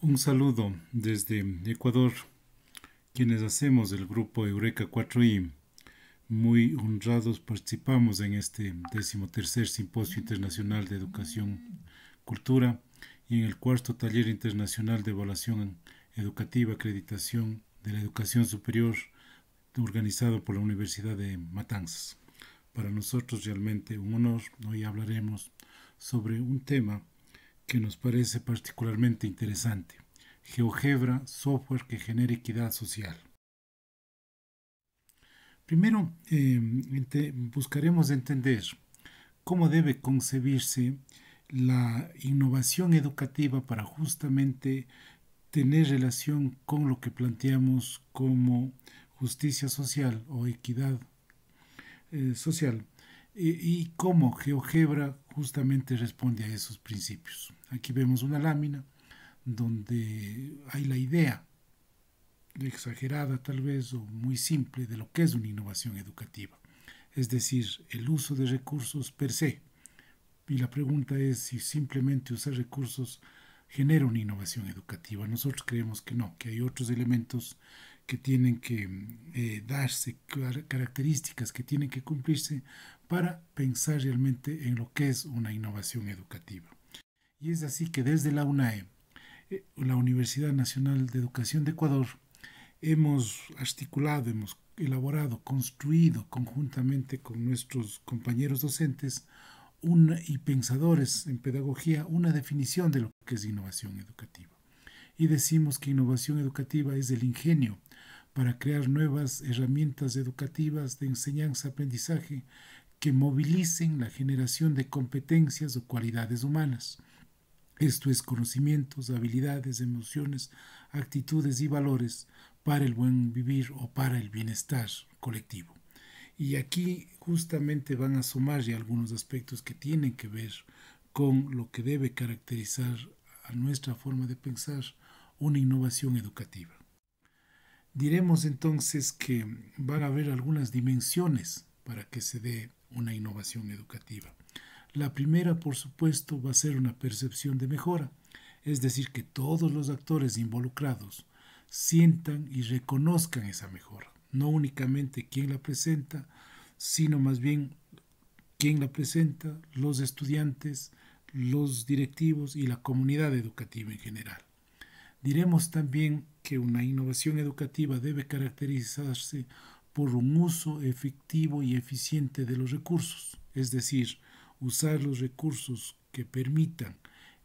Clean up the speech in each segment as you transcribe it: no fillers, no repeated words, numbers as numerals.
Un saludo desde Ecuador, quienes hacemos el grupo Eureka 4i. Muy honrados participamos en este 13º Simposio Internacional de Educación Cultura y en el cuarto Taller Internacional de Evaluación Educativa Acreditación de la Educación Superior organizado por la Universidad de Matanzas. Para nosotros realmente un honor. Hoy hablaremos sobre un tema que nos parece particularmente interesante: GeoGebra, software que genera equidad social. Primero, buscaremos entender cómo debe concebirse la innovación educativa para justamente tener relación con lo que planteamos como justicia social o equidad social, y cómo GeoGebra justamente responde a esos principios. Aquí vemos una lámina donde hay la idea exagerada tal vez o muy simple de lo que es una innovación educativa, es decir, el uso de recursos per se. Y la pregunta es si simplemente usar recursos genera una innovación educativa. Nosotros creemos que no, que hay otros elementos que tienen que darse, características que tienen que cumplirse para pensar realmente en lo que es una innovación educativa. Y es así que desde la UNAE, la Universidad Nacional de Educación de Ecuador, hemos articulado, hemos elaborado, construido conjuntamente con nuestros compañeros docentes y pensadores en pedagogía una definición de lo que es innovación educativa. Y decimos que innovación educativa es el ingenio para crear nuevas herramientas educativas de enseñanza-aprendizaje que movilicen la generación de competencias o cualidades humanas. Esto es conocimientos, habilidades, emociones, actitudes y valores para el buen vivir o para el bienestar colectivo. Y aquí justamente van a sumar ya algunos aspectos que tienen que ver con lo que debe caracterizar a nuestra forma de pensar una innovación educativa. Diremos entonces que van a haber algunas dimensiones para que se dé una innovación educativa. La primera, por supuesto, va a ser una percepción de mejora, es decir, que todos los actores involucrados sientan y reconozcan esa mejora, no únicamente quien la presenta, sino más bien quien la presenta, los estudiantes, los directivos y la comunidad educativa en general. Diremos también que una innovación educativa debe caracterizarse por un uso efectivo y eficiente de los recursos, es decir, usar los recursos que permitan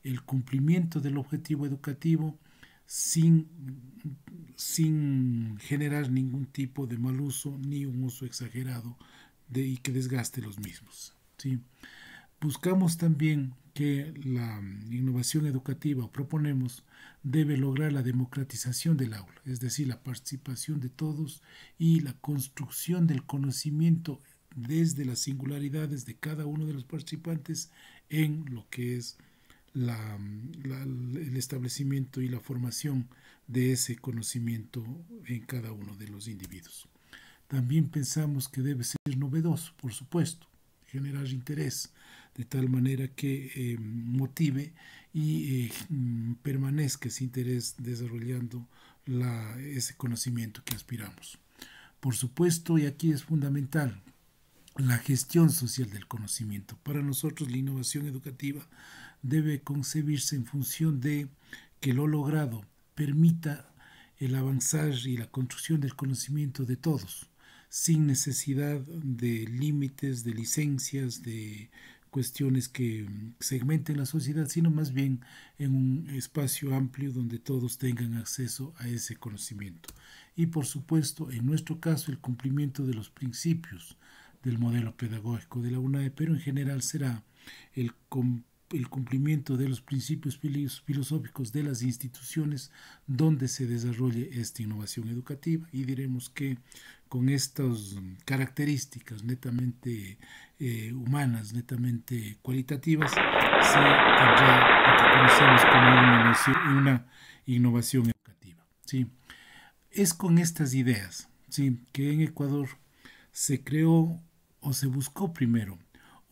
el cumplimiento del objetivo educativo sin generar ningún tipo de mal uso ni un uso exagerado y que desgaste los mismos. ¿Sí? Buscamos también que la innovación educativa, o proponemos, debe lograr la democratización del aula, es decir, la participación de todos y la construcción del conocimiento desde las singularidades de cada uno de los participantes en lo que es el establecimiento y la formación de ese conocimiento en cada uno de los individuos. También pensamos que debe ser novedoso, por supuesto, generar interés, de tal manera que motive y permanezca ese interés desarrollando ese conocimiento que aspiramos. Por supuesto, y aquí es fundamental, la gestión social del conocimiento. Para nosotros la innovación educativa debe concebirse en función de que lo logrado permita el avanzar y la construcción del conocimiento de todos, sin necesidad de límites, de licencias, de cuestiones que segmenten la sociedad, sino más bien en un espacio amplio donde todos tengan acceso a ese conocimiento. Y por supuesto, en nuestro caso, el cumplimiento de los principios del modelo pedagógico de la UNAE, pero en general será el cumplimiento de los principios filosóficos de las instituciones donde se desarrolle esta innovación educativa, y diremos que con estas características netamente humanas, netamente cualitativas, se tendrá lo que conocemos como una innovación educativa. ¿Sí? Es con estas ideas, ¿sí?, que en Ecuador se creó o se buscó primero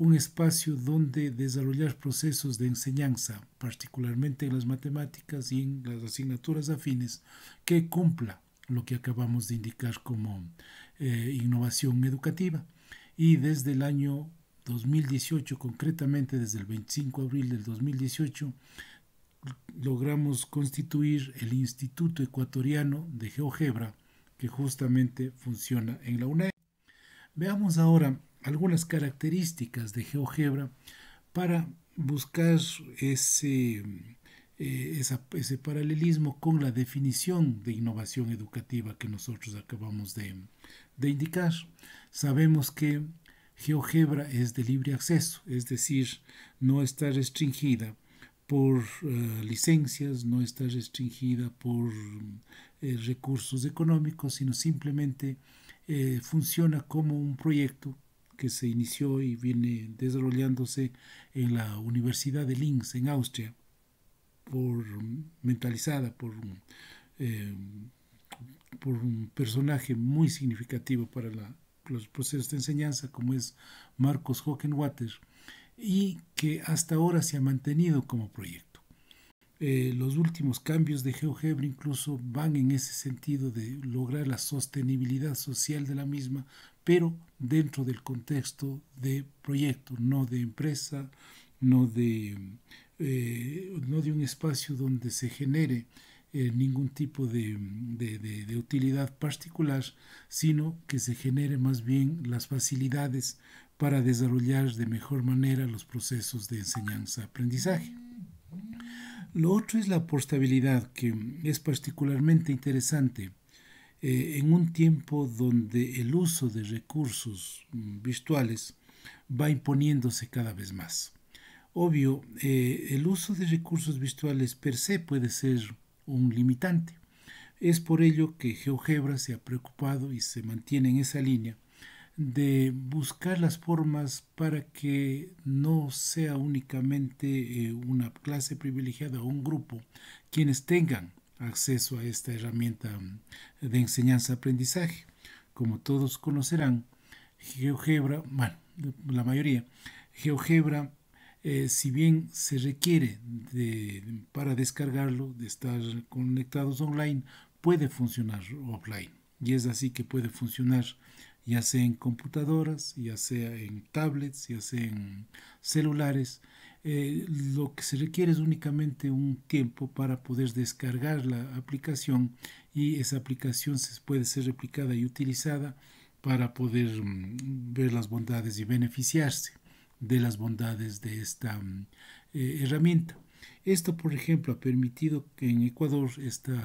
un espacio donde desarrollar procesos de enseñanza, particularmente en las matemáticas y en las asignaturas afines, que cumpla lo que acabamos de indicar como innovación educativa. Y desde el año 2018, concretamente desde el 25 de abril del 2018, logramos constituir el Instituto Ecuatoriano de GeoGebra, que justamente funciona en la UNED. Veamos ahora algunas características de GeoGebra para buscar ese paralelismo con la definición de innovación educativa que nosotros acabamos de indicar. Sabemos que GeoGebra es de libre acceso, es decir, no está restringida por licencias, no está restringida por recursos económicos, sino simplemente funciona como un proyecto que se inició y viene desarrollándose en la Universidad de Linz, en Austria, mentalizada eh, por un personaje muy significativo para los procesos de enseñanza, como es Marcos Hockenwater, y que hasta ahora se ha mantenido como proyecto. Los últimos cambios de GeoGebra incluso van en ese sentido de lograr la sostenibilidad social de la misma, pero dentro del contexto de proyecto, no de empresa, no de un espacio donde se genere ningún tipo de utilidad particular, sino que se genere más bien las facilidades para desarrollar de mejor manera los procesos de enseñanza-aprendizaje. Lo otro es la portabilidad, que es particularmente interesante en un tiempo donde el uso de recursos virtuales va imponiéndose cada vez más. Obvio, el uso de recursos virtuales per se puede ser un limitante. Es por ello que GeoGebra se ha preocupado y se mantiene en esa línea de buscar las formas para que no sea únicamente una clase privilegiada o un grupo quienes tengan acceso a esta herramienta de enseñanza-aprendizaje. Como todos conocerán, GeoGebra, bueno, la mayoría, GeoGebra, si bien se requiere para descargarlo, de estar conectados online, puede funcionar offline. Y es así que puede funcionar ya sea en computadoras, ya sea en tablets, ya sea en celulares. Lo que se requiere es únicamente un tiempo para poder descargar la aplicación, y esa aplicación puede ser replicada y utilizada para poder ver las bondades y beneficiarse de las bondades de esta herramienta. Esto, por ejemplo, ha permitido que en Ecuador esta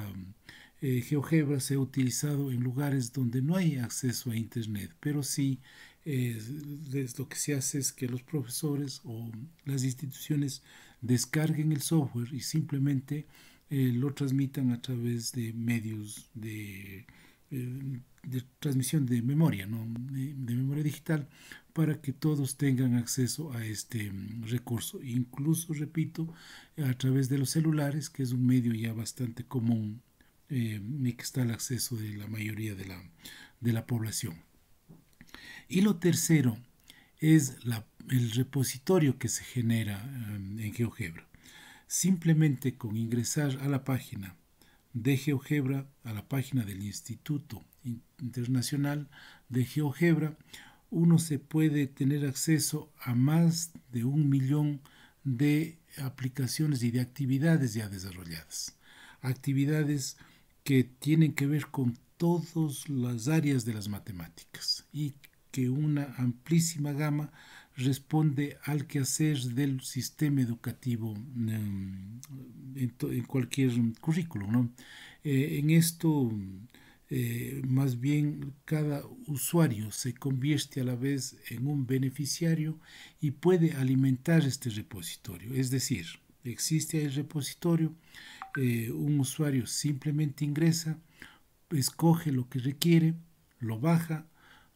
GeoGebra se ha utilizado en lugares donde no hay acceso a Internet, pero sí lo que se hace es que los profesores o las instituciones descarguen el software y simplemente lo transmitan a través de medios de transmisión de memoria, ¿no? de memoria digital, para que todos tengan acceso a este recurso. Incluso, repito, a través de los celulares, que es un medio ya bastante común y que está al acceso de la mayoría de la población. Y lo tercero es el repositorio que se genera en GeoGebra. Simplemente con ingresar a la página de GeoGebra, a la página del Instituto Internacional de GeoGebra, uno se puede tener acceso a más de 1.000.000 de aplicaciones y de actividades ya desarrolladas. Actividades que tienen que ver con todas las áreas de las matemáticas y que una amplísima gama responde al quehacer del sistema educativo en cualquier currículo, ¿no? En esto, más bien, cada usuario se convierte a la vez en un beneficiario y puede alimentar este repositorio. Es decir, existe el repositorio, un usuario simplemente ingresa, escoge lo que requiere, lo baja,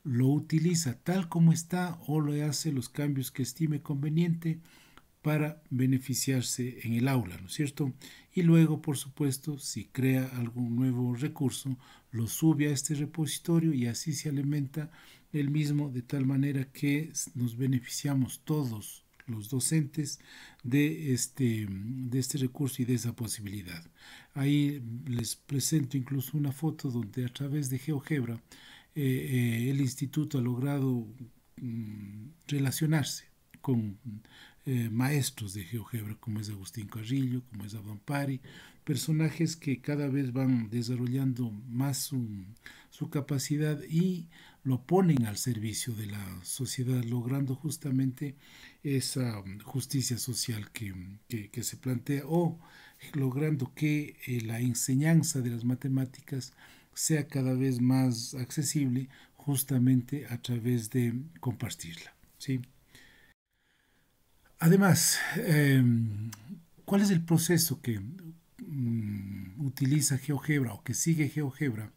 lo utiliza tal como está o le hace los cambios que estime conveniente para beneficiarse en el aula, ¿no es cierto? Y luego, por supuesto, si crea algún nuevo recurso, lo sube a este repositorio y así se alimenta el mismo, de tal manera que nos beneficiamos todos los docentes de este recurso y de esa posibilidad. Ahí les presento incluso una foto donde a través de GeoGebra el instituto ha logrado relacionarse con maestros de GeoGebra, como es Agustín Carrillo, como es Abdon Pari, personajes que cada vez van desarrollando más su capacidad y lo ponen al servicio de la sociedad, logrando justamente esa justicia social que se plantea, o logrando que la enseñanza de las matemáticas sea cada vez más accesible justamente a través de compartirla. ¿Sí? Además, ¿cuál es el proceso que utiliza GeoGebra o que sigue GeoGebra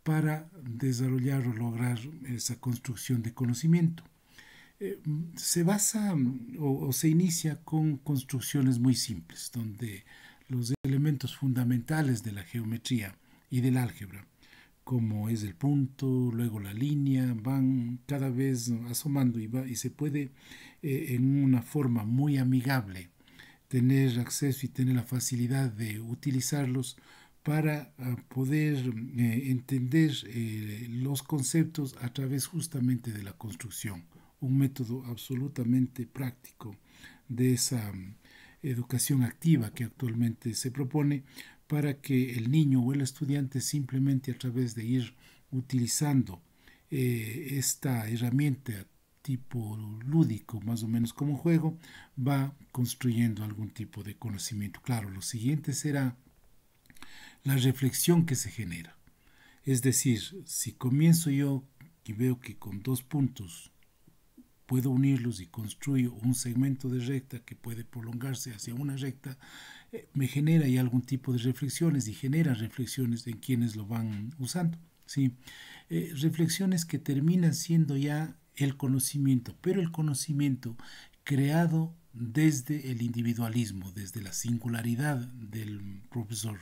para desarrollar o lograr esa construcción de conocimiento? Se basa o se inicia con construcciones muy simples, donde los elementos fundamentales de la geometría y del álgebra, como es el punto, luego la línea, van cada vez asomando y se puede en una forma muy amigable tener acceso y tener la facilidad de utilizarlos para poder entender los conceptos a través justamente de la construcción, un método absolutamente práctico de esa educación activa que actualmente se propone para que el niño o el estudiante simplemente a través de ir utilizando esta herramienta tipo lúdico, más o menos como juego, va construyendo algún tipo de conocimiento. Claro, lo siguiente será la reflexión que se genera. Es decir, si comienzo yo y veo que con dos puntos puedo unirlos y construyo un segmento de recta que puede prolongarse hacia una recta, me genera ya algún tipo de reflexiones y genera reflexiones en quienes lo van usando. ¿Sí? Reflexiones que terminan siendo ya el conocimiento, pero el conocimiento creado desde el individualismo, desde la singularidad del profesor.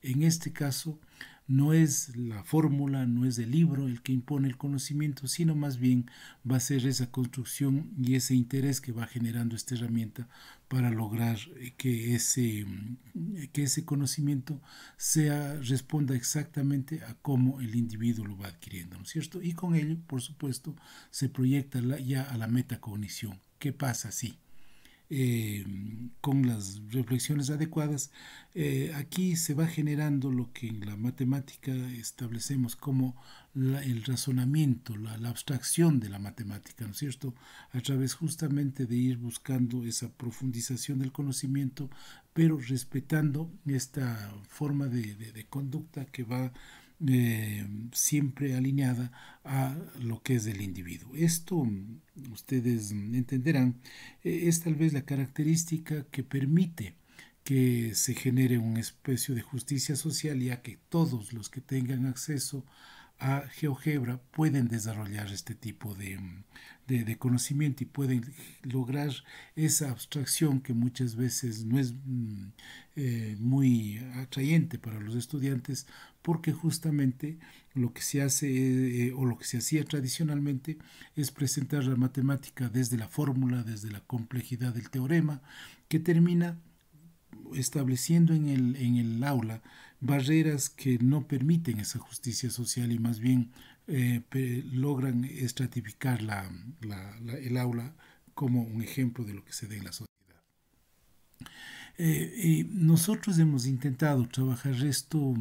En este caso, no es la fórmula, no es el libro el que impone el conocimiento, sino más bien va a ser esa construcción y ese interés que va generando esta herramienta para lograr que ese conocimiento responda exactamente a cómo el individuo lo va adquiriendo, ¿no es cierto? Y con ello, por supuesto, se proyecta ya a la metacognición. ¿Qué pasa si? Con las reflexiones adecuadas, aquí se va generando lo que en la matemática establecemos como el razonamiento, la abstracción de la matemática, ¿no es cierto? A través justamente de ir buscando esa profundización del conocimiento, pero respetando esta forma de conducta que va siempre alineada a lo que es el individuo. Esto, ustedes entenderán, es tal vez la característica que permite que se genere una especie de justicia social, ya que todos los que tengan acceso a GeoGebra pueden desarrollar este tipo de conocimiento y pueden lograr esa abstracción que muchas veces no es muy atrayente para los estudiantes, porque justamente lo que se hace o lo que se hacía tradicionalmente es presentar la matemática desde la fórmula, desde la complejidad del teorema, que termina estableciendo en el aula barreras que no permiten esa justicia social y más bien logran estratificar el aula como un ejemplo de lo que se da en la sociedad. Y nosotros hemos intentado trabajar esto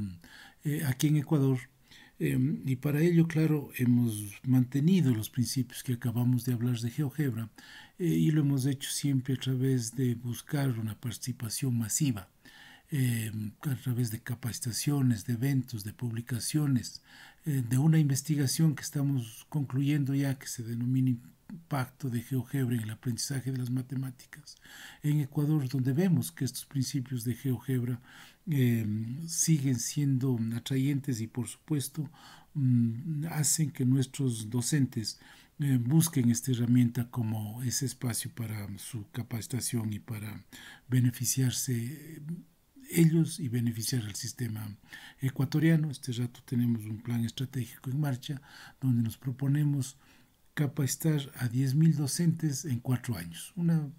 aquí en Ecuador y para ello, claro, hemos mantenido los principios que acabamos de hablar de GeoGebra y lo hemos hecho siempre a través de buscar una participación masiva, a través de capacitaciones, de eventos, de publicaciones, de una investigación que estamos concluyendo ya que se denomina Impacto de GeoGebra en el aprendizaje de las matemáticas en Ecuador, donde vemos que estos principios de GeoGebra siguen siendo atrayentes y por supuesto hacen que nuestros docentes busquen esta herramienta como ese espacio para su capacitación y para beneficiarse ellos y beneficiar al sistema ecuatoriano. Este rato tenemos un plan estratégico en marcha donde nos proponemos capacitar a 10.000 docentes en 4 años. Una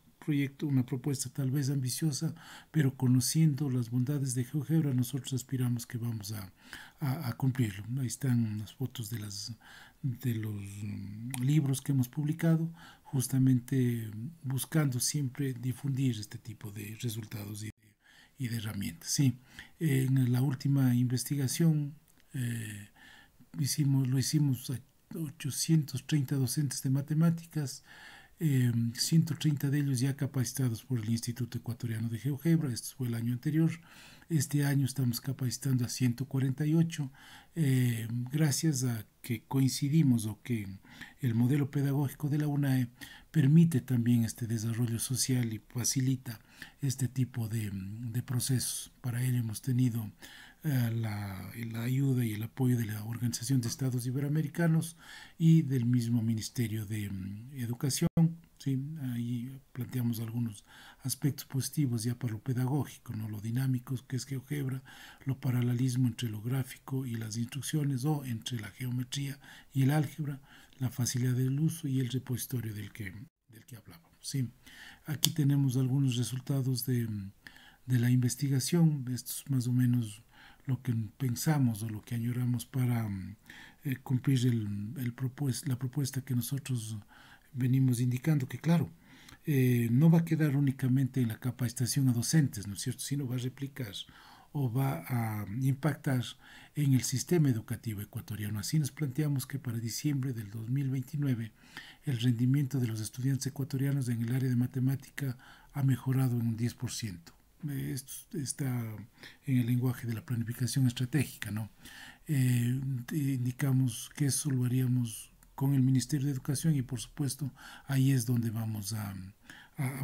propuesta tal vez ambiciosa, pero conociendo las bondades de GeoGebra, nosotros aspiramos que vamos a cumplirlo. Ahí están las fotos de los libros que hemos publicado, justamente buscando siempre difundir este tipo de resultados y de herramientas. Sí, en la última investigación lo hicimos a 830 docentes de matemáticas, 130 de ellos ya capacitados por el Instituto Ecuatoriano de GeoGebra. Esto fue el año anterior. Este año estamos capacitando a 148, gracias a que coincidimos o que el modelo pedagógico de la UNAE permite también este desarrollo social y facilita este tipo de procesos. Para ello hemos tenido la ayuda y el apoyo de la Organización de Estados Iberoamericanos y del mismo Ministerio de Educación. Sí, ahí planteamos algunos aspectos positivos ya para lo pedagógico, ¿no? Lo dinámico que es GeoGebra, lo paralelismo entre lo gráfico y las instrucciones, o entre la geometría y el álgebra, la facilidad del uso y el repositorio del que hablábamos. Sí, aquí tenemos algunos resultados de la investigación. Esto es más o menos lo que pensamos o lo que añoramos para cumplir la propuesta que nosotros venimos indicando, que claro, no va a quedar únicamente en la capacitación a docentes, ¿no es cierto?, sino va a replicar o va a impactar en el sistema educativo ecuatoriano. Así nos planteamos que para diciembre del 2029 el rendimiento de los estudiantes ecuatorianos en el área de matemática ha mejorado en un 10%. Esto está en el lenguaje de la planificación estratégica, ¿no? Indicamos que eso lo haríamos con el Ministerio de Educación y por supuesto ahí es donde vamos a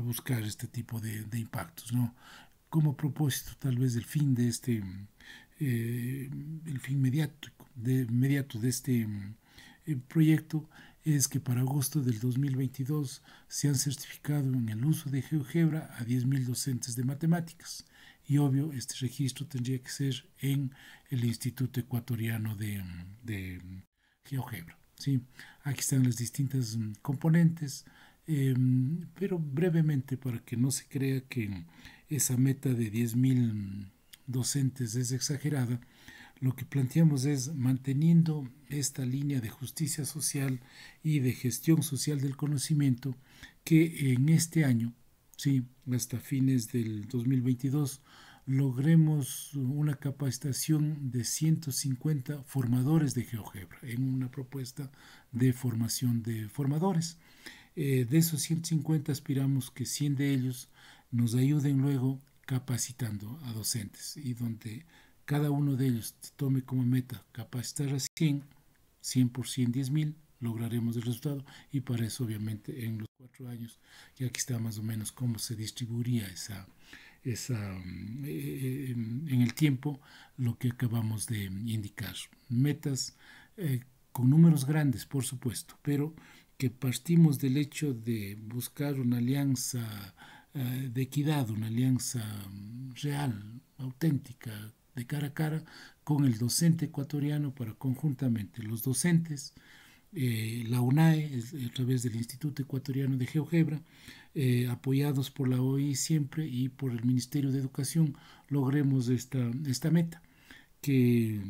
buscar este tipo de impactos, ¿no? Como propósito tal vez el fin de el fin inmediato de este proyecto es que para agosto del 2022 se han certificado en el uso de GeoGebra a 10.000 docentes de matemáticas. Y obvio, este registro tendría que ser en el Instituto Ecuatoriano de GeoGebra. ¿Sí? Aquí están las distintas componentes, pero brevemente para que no se crea que esa meta de 10.000 docentes es exagerada. Lo que planteamos es manteniendo esta línea de justicia social y de gestión social del conocimiento, que en este año, sí, hasta fines del 2022, logremos una capacitación de 150 formadores de GeoGebra en una propuesta de formación de formadores. De esos 150 aspiramos que 100 de ellos nos ayuden luego capacitando a docentes, y donde cada uno de ellos tome como meta capacitar a 100 por 100, 10.000, lograremos el resultado. Y para eso obviamente en los 4 años, y aquí está más o menos cómo se distribuiría en el tiempo, lo que acabamos de indicar. Metas con números grandes, por supuesto, pero que partimos del hecho de buscar una alianza de equidad, una alianza real, auténtica, de cara a cara con el docente ecuatoriano, para conjuntamente los docentes, la UNAE a través del Instituto Ecuatoriano de GeoGebra, apoyados por la OI siempre y por el Ministerio de Educación, logremos esta meta, que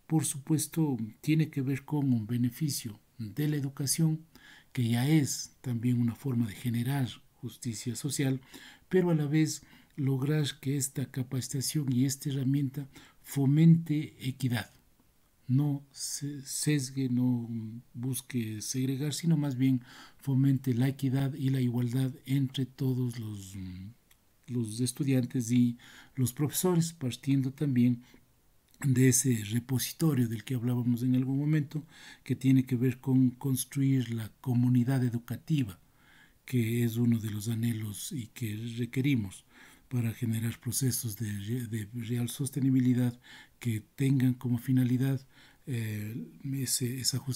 por supuesto tiene que ver con un beneficio de la educación, que ya es también una forma de generar justicia social, pero a la vez lograr que esta capacitación y esta herramienta fomente equidad, no sesgue, no busque segregar, sino más bien fomente la equidad y la igualdad entre todos los estudiantes y los profesores, partiendo también de ese repositorio del que hablábamos en algún momento, que tiene que ver con construir la comunidad educativa, que es uno de los anhelos y que requerimos para generar procesos de real sostenibilidad que tengan como finalidad esa justicia